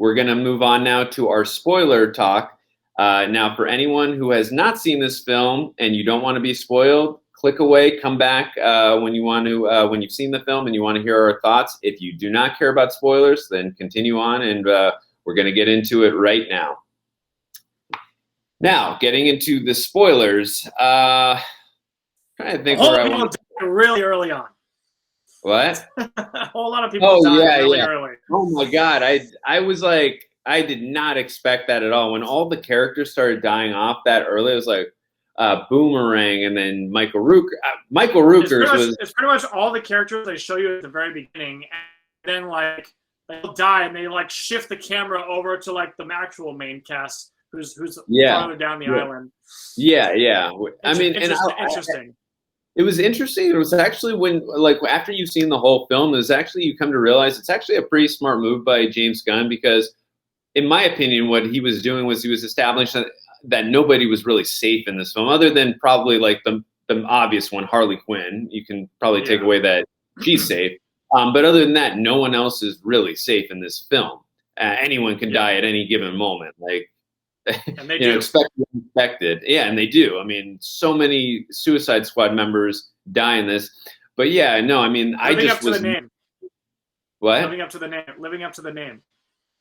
we're going to move on now to our spoiler talk. Now, for anyone who has not seen this film and you don't want to be spoiled, click away, come back when when you've seen the film and you want to hear our thoughts. If you do not care about spoilers, then continue on, and we're going to get into it right now. Now, getting into the spoilers, trying to think where I want to really early on. What? A whole lot of people died really early. Oh my God, I was like, I did not expect that at all. When all the characters started dying off that early, I was like, Boomerang, and then Michael Rooker. It's pretty much all the characters they show you at the very beginning, and then like they'll die, and they like shift the camera over to like the actual main cast, who's farther down the island. Yeah. I mean, interesting. It was interesting. It was actually like after you've seen the whole film, it was actually you come to realize it's actually a pretty smart move by James Gunn, because, in my opinion, what he was doing was he was establishing that nobody was really safe in this film, other than probably like the obvious one, Harley Quinn. You can probably take away that she's safe, but other than that, no one else is really safe in this film. Anyone can die at any given moment. Like. And they do. Expected. Yeah, and they do. I mean, so many Suicide Squad members die in this. But yeah, no, I mean, living up to the name. What? Living up to the name.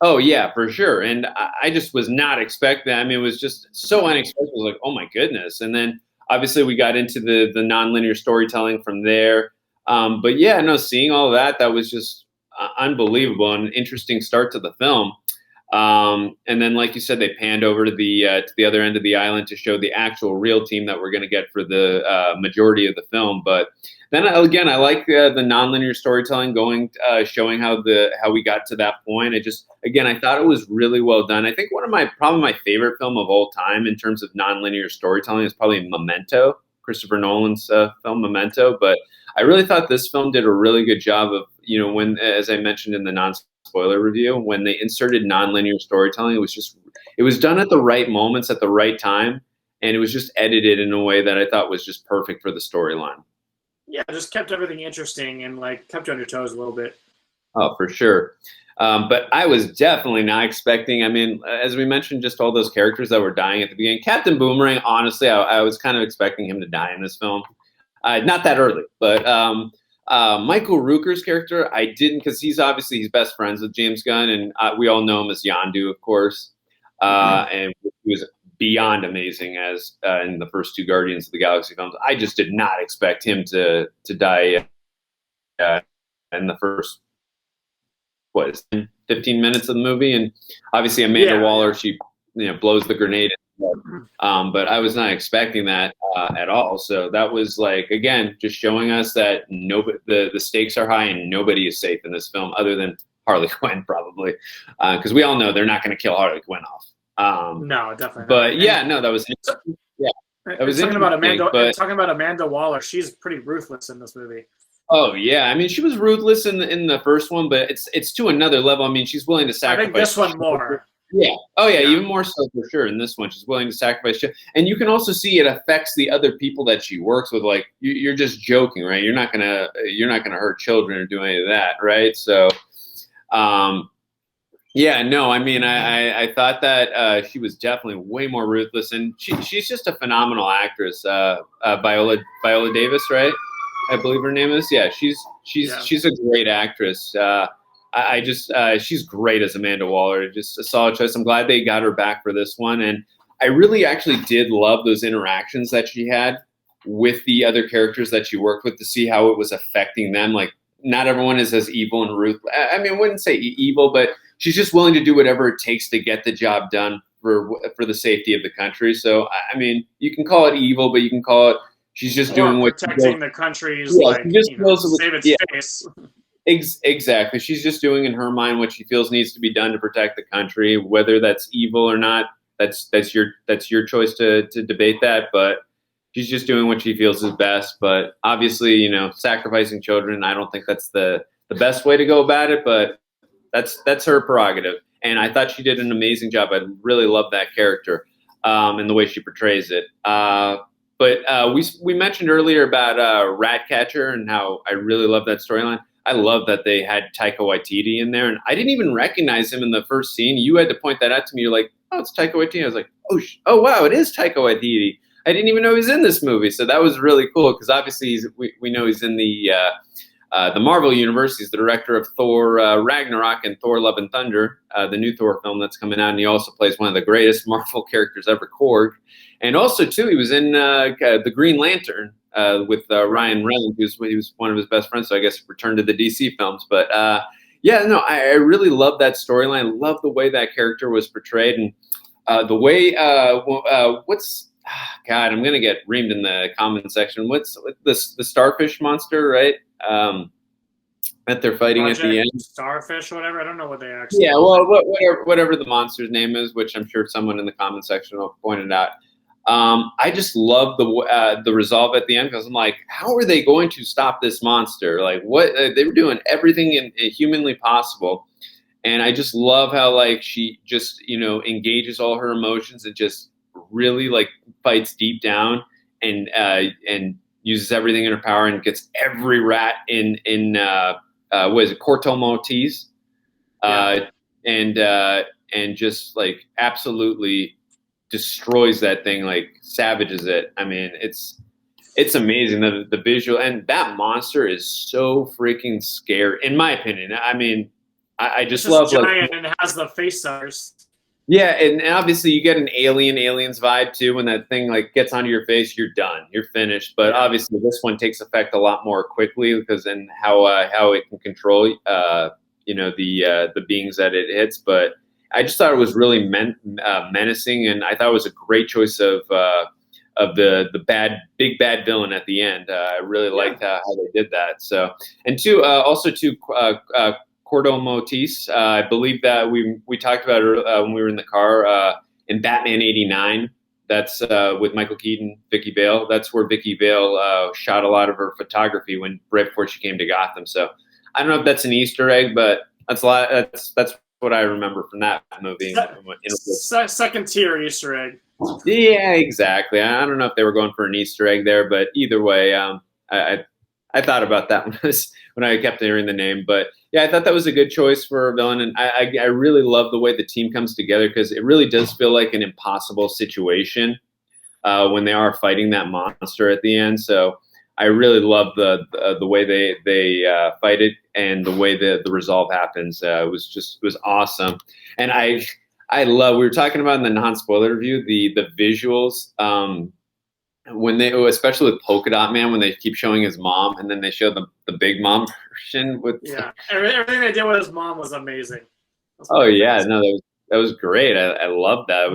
Oh, yeah, for sure. And I just was not expecting that. I mean, it was just so unexpected. I was like, oh, my goodness. And then, obviously, we got into the nonlinear storytelling from there. But yeah, no, seeing all that was just unbelievable and interesting start to the film. And then, like you said, they panned over to the other end of the island to show the actual real team that we're going to get for the majority of the film. But then again, I like the nonlinear storytelling showing how we got to that point. I thought it was really well done. I think probably my favorite film of all time in terms of nonlinear storytelling is probably Memento, Christopher Nolan's film Memento. But I really thought this film did a really good job of, when, as I mentioned in the non-spoiler review, when they inserted nonlinear storytelling, it was done at the right moments at the right time, and it was just edited in a way that I thought was just perfect for the storyline. Yeah, it just kept everything interesting and like kept you on your toes a little bit. Oh, for sure. But I was definitely not expecting, I mean, as we mentioned, just all those characters that were dying at the beginning. Captain Boomerang, honestly, I was kind of expecting him to die in this film. Not that early, but Michael Rooker's character, I didn't, because he's best friends with James Gunn, and we all know him as Yondu, of course. And he was beyond amazing as in the first two Guardians of the Galaxy films. I just did not expect him to die in the first 15 minutes of the movie. And obviously Amanda Waller, she blows the grenade. But I was not expecting that at all. So that was like, again, just showing us that the stakes are high and nobody is safe in this film other than Harley Quinn, probably, because we all know they're not going to kill Harley Quinn off. No, definitely. But that was that was talking about Amanda Waller. She's pretty ruthless in this movie. Oh yeah, I mean, she was ruthless in the first one, but it's to another level. I mean, she's willing to sacrifice. I think this one more. Yeah. Oh yeah, even more so for sure. In this one, she's willing to sacrifice. And you can also see it affects the other people that she works with. Like you're just joking, right? You're not gonna hurt children or do any of that, right? So, yeah, no, I mean, I thought that she was definitely way more ruthless, and she's just a phenomenal actress. Viola Davis, right? I believe her name is. Yeah, she's a great actress. She's great as Amanda Waller. Just a solid choice. I'm glad they got her back for this one. And I really actually did love those interactions that she had with the other characters that she worked with to see how it was affecting them. Like, not everyone is as evil and ruthless. I mean, I wouldn't say evil, but she's just willing to do whatever it takes to get the job done for the safety of the country. So, I mean, you can call it evil, but you can call it she's just doing what protecting the country's save its face. Exactly. She's just doing in her mind what she feels needs to be done to protect the country, whether that's evil or not. That's your choice to debate that, but she's just doing what she feels is best. But obviously, sacrificing children, I don't think that's the best way to go about it, but that's her prerogative. And I thought she did an amazing job. I really love that character and the way she portrays it. But we mentioned earlier about Ratcatcher and how I really love that storyline. I love that they had Taika Waititi in there, and I didn't even recognize him in the first scene. You had to point that out to me. You're like, oh, it's Taika Waititi. I was like, oh wow, it is Taika Waititi. I didn't even know he was in this movie, so that was really cool because obviously we know he's in the Marvel Universe. He's the director of Thor Ragnarok and Thor Love and Thunder, the new Thor film that's coming out. And he also plays one of the greatest Marvel characters ever, Korg. And also, too, he was in the Green Lantern with Ryan Reynolds, he was one of his best friends. So I guess returned to the DC films. But yeah, no, I really love that storyline. I love the way that character was portrayed. And the way, God, I'm going to get reamed in the comment section. What's the starfish monster, right? That they're fighting Project at the end. Starfish or whatever. I don't know what they actually. Yeah, well, whatever the monster's name is, which I'm sure someone in the comment section will point it out. I just love the resolve at the end because I'm like, how are they going to stop this monster? Like, what they were doing everything humanly possible, and I just love how like she just engages all her emotions and just really like fights deep down and uses everything in her power and gets every rat in what is it, Corto Maltese, and just like absolutely destroys that thing, like savages it. I mean, it's amazing the visual, and that monster is so freaking scary, in my opinion. I mean, I just love giant and it has the face suckers. Yeah, and obviously you get an Aliens vibe too. When that thing like gets onto your face, you're done, you're finished. But obviously this one takes effect a lot more quickly because then how it can control the beings that it hits. But I just thought it was really menacing, and I thought it was a great choice of the big bad villain at the end. I really liked how they did that. So, and also Corto Maltese. I believe that we talked about it when we were in the car in Batman '89. That's with Michael Keaton, Vicky Vale. That's where Vicky Vale shot a lot of her photography right before she came to Gotham. So I don't know if that's an Easter egg, but that's what I remember from that movie. Second tier Easter egg. Yeah, exactly. I don't know if they were going for an Easter egg there, but either way, I thought about that when I kept hearing the name. But yeah, I thought that was a good choice for a villain, and I really love the way the team comes together because it really does feel like an impossible situation when they are fighting that monster at the end. So I really love the way they fight it and the way the resolve happens. It was awesome, and I love. We were talking about in the non-spoiler review the visuals. When especially with Polka Dot Man, when they keep showing his mom and then they show the big mom version with everything they did with his mom was amazing. That was great. I love that.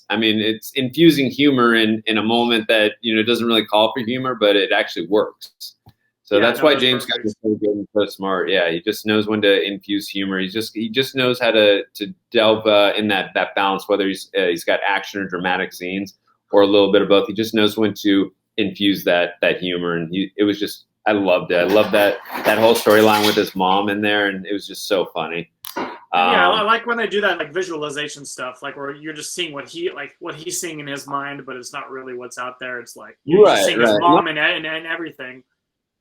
I mean, it's infusing humor in a moment that doesn't really call for humor, but it actually works. So that's why James Gunn is so good and so smart. Yeah, he just knows when to infuse humor. He just knows how to delve in that balance, whether he's got action or dramatic scenes, or a little bit of both. He just knows when to infuse that humor, and I loved it. I loved that whole storyline with his mom in there, and it was just so funny. I like when they do that like visualization stuff, like where you're just seeing what he's seeing in his mind, but it's not really what's out there. It's like you're just seeing his mom and everything.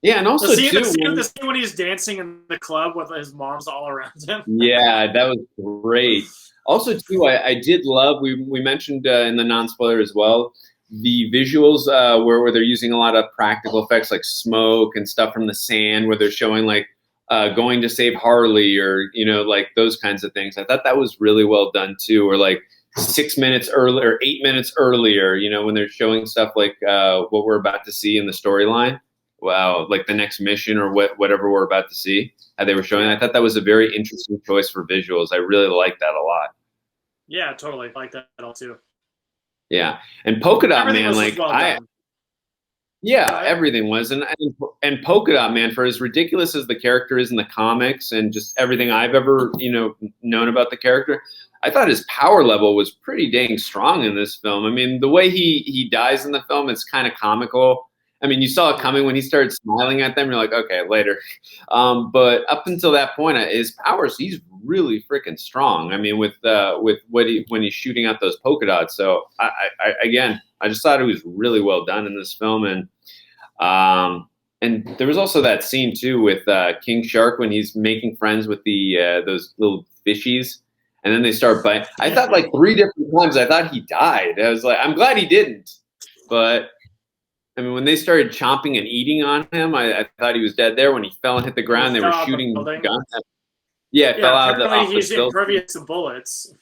Yeah, and also the scene when he's dancing in the club with his mom's all around him. Yeah, that was great. Also, too, I did love, we mentioned in the non-spoiler as well, the visuals where they're using a lot of practical effects like smoke and stuff from the sand, where they're showing like going to save Harley or, like those kinds of things. I thought that was really well done, too. Or like 6 minutes earlier or 8 minutes earlier, when they're showing stuff like what we're about to see in the storyline. Wow, like the next mission or whatever we're about to see, how they were showing. I thought that was a very interesting choice for visuals. I really like that a lot. Yeah, totally. I like that all too. Yeah, and Polka Dot Man, like well everything was, and Polka Dot Man, for as ridiculous as the character is in the comics and just everything I've ever known about the character, I thought his power level was pretty dang strong in this film. I mean, the way he dies in the film, it's kind of comical. I mean, you saw it coming when he started smiling at them. You're like, okay, later. But up until that point, his powers, he's really freaking strong. I mean, with when he's shooting out those polka dots. So I just thought it was really well done in this film. And And there was also that scene too with King Shark when he's making friends with the those little fishies, and then they start biting. I thought like 3 different times I thought he died. I was like, I'm glad he didn't. But I mean, when they started chomping and eating on him, I thought he was dead there. When he fell and hit the ground, they were shooting guns. Yeah, fell out of the building. He's impervious to bullets.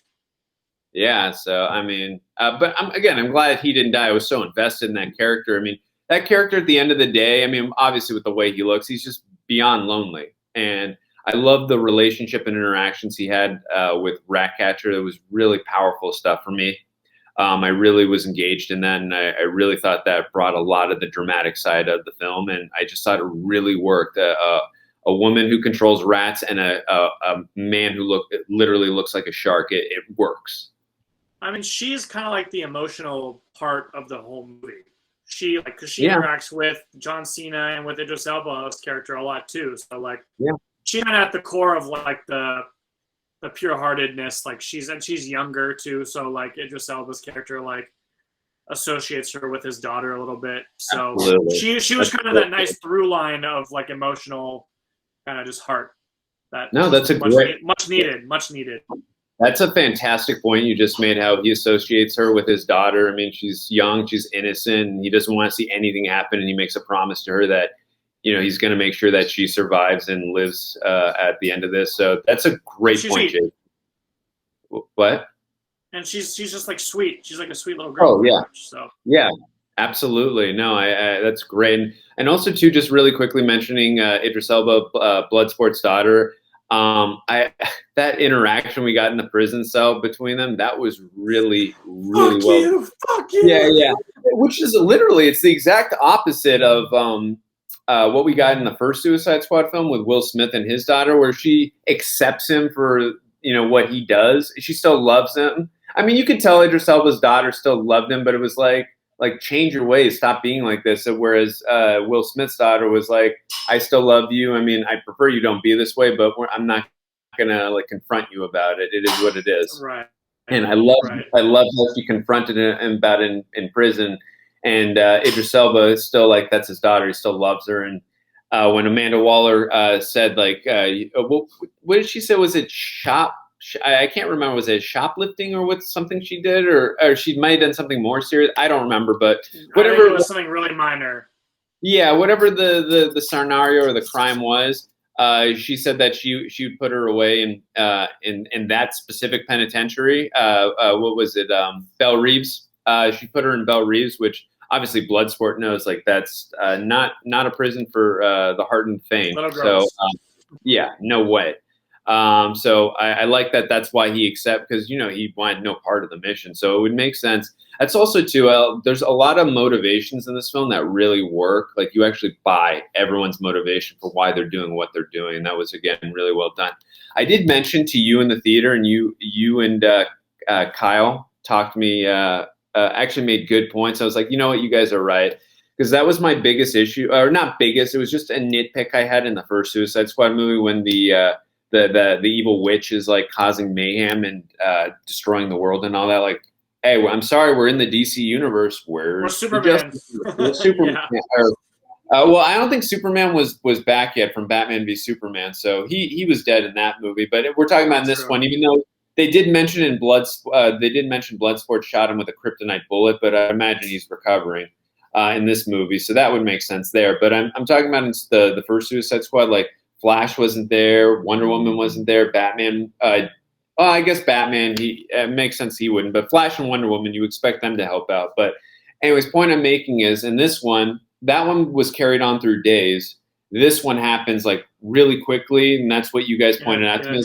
Yeah, so I mean, but I'm glad he didn't die. I was so invested in that character. I mean, that character at the end of the day, I mean, obviously with the way he looks, he's just beyond lonely. And I love the relationship and interactions he had with Ratcatcher. It was really powerful stuff for me. I really was engaged in that, and I really thought that brought a lot of the dramatic side of the film, and I just thought it really worked. A woman who controls rats and a man who literally looks like a shark. It works. I mean, she's kind of like the emotional part of the whole movie. Because she interacts with John Cena and with Idris Elba's character a lot too. So like, she's kind of at the core of like the pure-heartedness. Like she's younger too. So like Idris Elba's character like associates her with his daughter a little bit. So she was kind of that nice through line of like emotional kind of just heart. That's much needed. That's a fantastic point you just made, how he associates her with his daughter. I mean, she's young, she's innocent, and he doesn't want to see anything happen, and he makes a promise to her that, you know, he's going to make sure that she survives and lives at the end of this. So that's a great point, Jake. What? And she's just like sweet. She's like a sweet little girl. Oh, yeah. So. Yeah, absolutely. No, I that's great. And also, too, just really quickly mentioning Idris Elba, Bloodsport's daughter. That interaction we got in the prison cell between them, that was really Fuck you. Yeah. Which is literally, it's the exact opposite of what we got in the first Suicide Squad film with Will Smith and his daughter, where she accepts him for, you know, what he does. She still loves him. I mean, you could tell Idris Elba's daughter still loved him, but it was like change your ways, stop being like this. Whereas Will Smith's daughter was like, I still love you. I mean, I prefer you don't be this way, but I'm not gonna like confront you about it. It is what it is. Right. And I love how she confronted him about it in prison. And Idris Elba is still like, that's his daughter. He still loves her. And when Amanda Waller said like, what did she say? Was it I can't remember. Was it shoplifting or what? Something she did, or she might have done something more serious. I don't remember, but whatever. I think it was something really minor. Yeah, whatever the scenario or the crime was, she said that she would put her away in that specific penitentiary. What was it? Belle Reeves. She put her in Belle Reeves, which obviously Bloodsport knows like that's not a prison for the heart and faint. So yeah, no way. So I like that. That's why he because, you know, he wanted no part of the mission. So it would make sense. That's also too, there's a lot of motivations in this film that really work. Like you actually buy everyone's motivation for why they're doing what they're doing. That was, again, really well done. I did mention to you in the theater, and you and Kyle talked to me, actually made good points. I was like, you know what, you guys are right. Because that was my biggest issue, or not biggest. It was just a nitpick I had in the first Suicide Squad movie when the evil witch is like causing mayhem and destroying the world and all that. Like, hey, well, I'm sorry, we're in the DC universe. Where's Superman? Superman. Well, I don't think Superman was back yet from Batman v Superman, so he was dead in that movie. But we're talking about in this one, even though they did mention Bloodsport shot him with a kryptonite bullet, but I imagine he's recovering in this movie, so that would make sense there. But I'm talking about in the first Suicide Squad, like. Flash wasn't there. Wonder Woman wasn't there. Batman. I guess Batman. It makes sense he wouldn't. But Flash and Wonder Woman, you expect them to help out. But anyways, point I'm making is in this one, that one was carried on through days. This one happens like really quickly, and that's what you guys pointed out to me.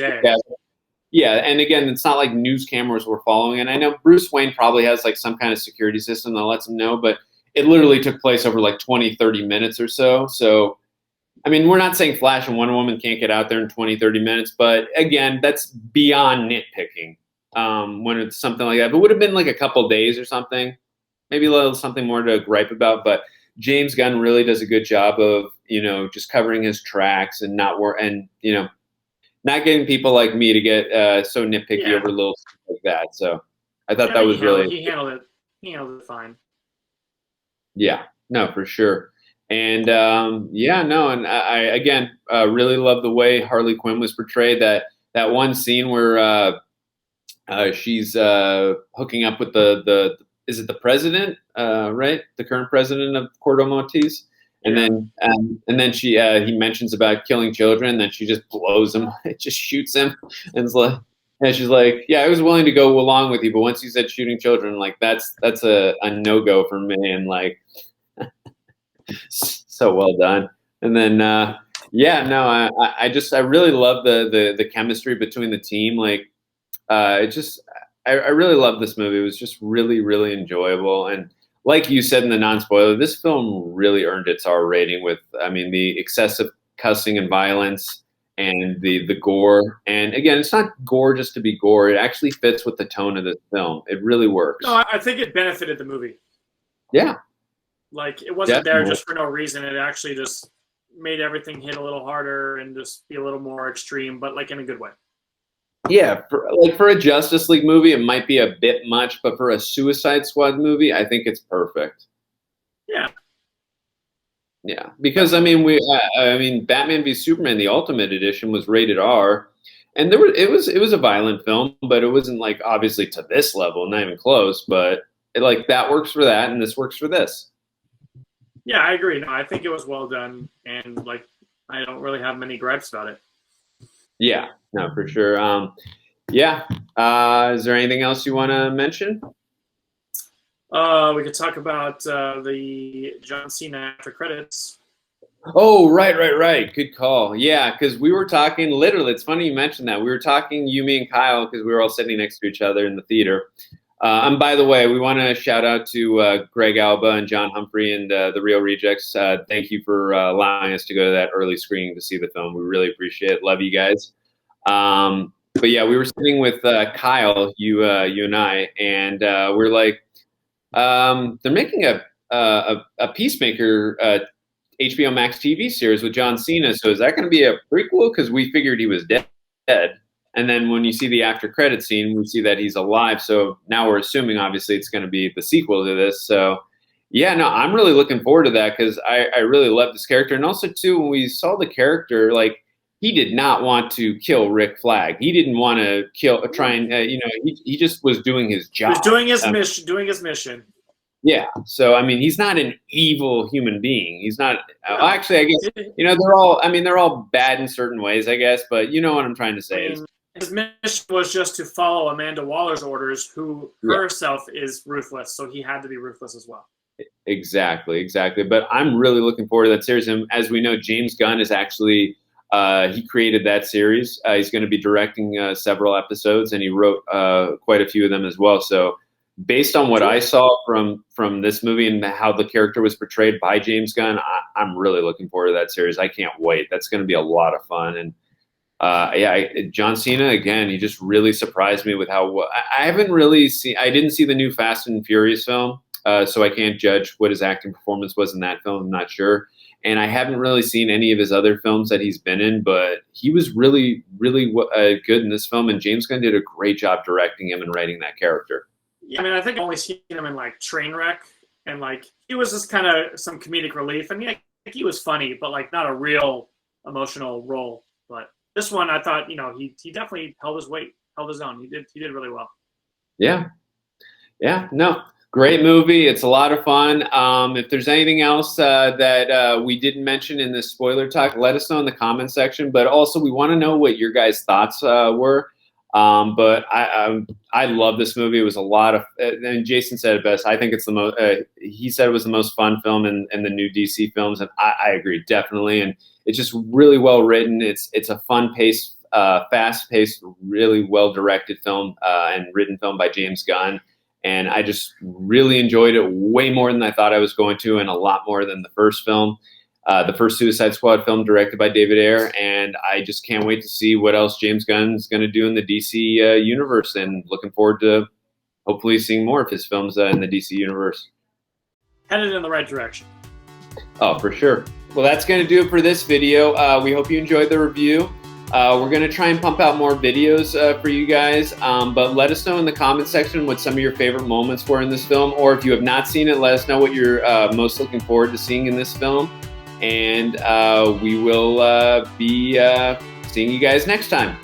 Yeah, and again, it's not like news cameras were following. And I know Bruce Wayne probably has like some kind of security system that lets him know, but it literally took place over like 20, 30 minutes or so. So. I mean, we're not saying Flash and Wonder Woman can't get out there in 20, 30 minutes, but again, that's beyond nitpicking when it's something like that. But it would have been like a couple days or something, maybe a little something more to gripe about. But James Gunn really does a good job of, you know, just covering his tracks and not getting people like me to get so nitpicky over little stuff like that. So I thought that was he handled it. He handled it fine. Yeah, no, for sure. And yeah, no, and I again really love the way Harley Quinn was portrayed. That one scene where she's hooking up with the is it the president, right? The current president of Cordo Maltese. And then she he mentions about killing children, and then she just blows him, just shoots him, and it's like, and she's like, yeah, I was willing to go along with you, but once you said shooting children, like that's a no go for me, and like so well done. And then yeah, no, I really love the chemistry between the team. Like it just I really love this movie. It was just really, really enjoyable. And like you said in the non-spoiler, this film really earned its R rating with, I mean, the excessive cussing and violence and the gore. And again, it's not gore just to be gore. It actually fits with the tone of this film. It really works. No, I think it benefited the movie. Yeah. Like, it wasn't there just for no reason. It actually just made everything hit a little harder and just be a little more extreme, but like in a good way. Yeah, for a Justice League movie, it might be a bit much, but for a Suicide Squad movie, I think it's perfect. Yeah. Yeah, because I mean, Batman v Superman: The Ultimate Edition was rated R, and it was a violent film, but it wasn't like obviously to this level, not even close. But like that works for that, and this works for this. Yeah, I agree. No, I think it was well done, and like I don't really have many gripes about it. Yeah, no, for sure. Yeah. Is there anything else you want to mention? We could talk about the John Cena after credits. Oh, right. Good call. Yeah, because we were talking literally. It's funny you mentioned that. We were talking, you, me, and Kyle, because we were all sitting next to each other in the theater. And by the way, we want to shout out to Greg Alba and John Humphrey and the Real Rejects. Thank you for allowing us to go to that early screening to see the film. We really appreciate it. Love you guys. But yeah, we were sitting with Kyle, you and I, and we're like, they're making a Peacemaker HBO Max TV series with John Cena. So is that going to be a prequel? Because we figured he was dead. And then when you see the after credit scene, we see that he's alive. So now we're assuming, obviously, it's going to be the sequel to this. So, yeah, no, I'm really looking forward to that because I really love this character. And also, too, when we saw the character, like, he did not want to kill Rick Flag. He didn't want to he just was doing his job. He was doing his mission. Yeah. So, I mean, he's not an evil human being. He's not actually, I guess, they're all bad in certain ways, I guess. But you know what I'm trying to say. His mission was just to follow Amanda Waller's orders, who herself is ruthless. So he had to be ruthless as well. Exactly. But I'm really looking forward to that series. And as we know, James Gunn is actually he created that series. He's going to be directing several episodes, and he wrote quite a few of them as well. So based on what I saw from this movie and how the character was portrayed by James Gunn, I'm really looking forward to that series. I can't wait. That's going to be a lot of fun. And John Cena, again, he just really surprised me with how I didn't see the new Fast and Furious film, so I can't judge what his acting performance was in that film. I'm not sure. And I haven't really seen any of his other films that he's been in, but he was really, really good in this film. And James Gunn did a great job directing him and writing that character. Yeah, I mean, I think I've only seen him in like Trainwreck, and like he was just kind of some comedic relief. I mean, he was funny, but like not a real emotional role. But this one, I thought, he definitely held his weight, held his own. He did really well. Yeah, no, great movie. It's a lot of fun. If there's anything else that we didn't mention in this spoiler talk, let us know in the comment section. But also, we want to know what your guys' thoughts were. But I love this movie. It was a lot of, and Jason said it best. I think it's the most. He said it was the most fun film in the new DC films, and I agree definitely. And it's just really well written. It's a fun-paced, fast-paced, really well-directed film and written film by James Gunn. And I just really enjoyed it way more than I thought I was going to, and a lot more than the first film. The first Suicide Squad film directed by David Ayer, and I just can't wait to see what else James Gunn is going to do in the DC universe, and looking forward to hopefully seeing more of his films in the DC universe. Headed in the right direction. Oh, for sure. Well, that's going to do it for this video. We hope you enjoyed the review. We're going to try and pump out more videos for you guys, but let us know in the comment section what some of your favorite moments were in this film, or if you have not seen it, let us know what you're most looking forward to seeing in this film, and we will be seeing you guys next time.